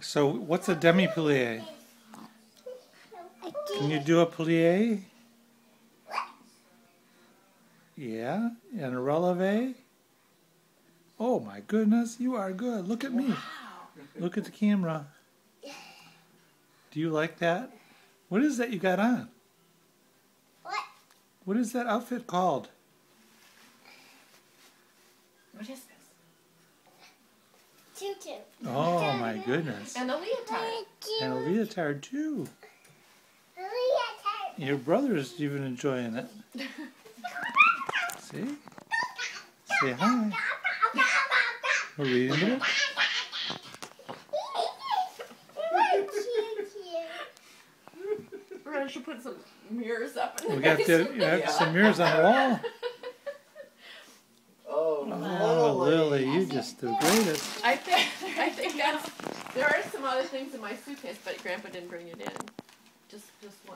So what's a demi-plie? Can you do a plie? Yeah, and a releve? Oh my goodness, you are good. Look at me. Look at the camera. Do you like that? What is that you got on? What? What is that outfit called? What is this? Tutu. Oh my goodness. And a leotard. And a leotard too. Leotard. Your brother's even enjoying it. See? Say hi. We're reading the book. I should put some mirrors up in the We got some mirrors on the wall. Oh, Lily, you just the greatest. I think that's. There are some other things in my suitcase, but Grandpa didn't bring it in. Just one.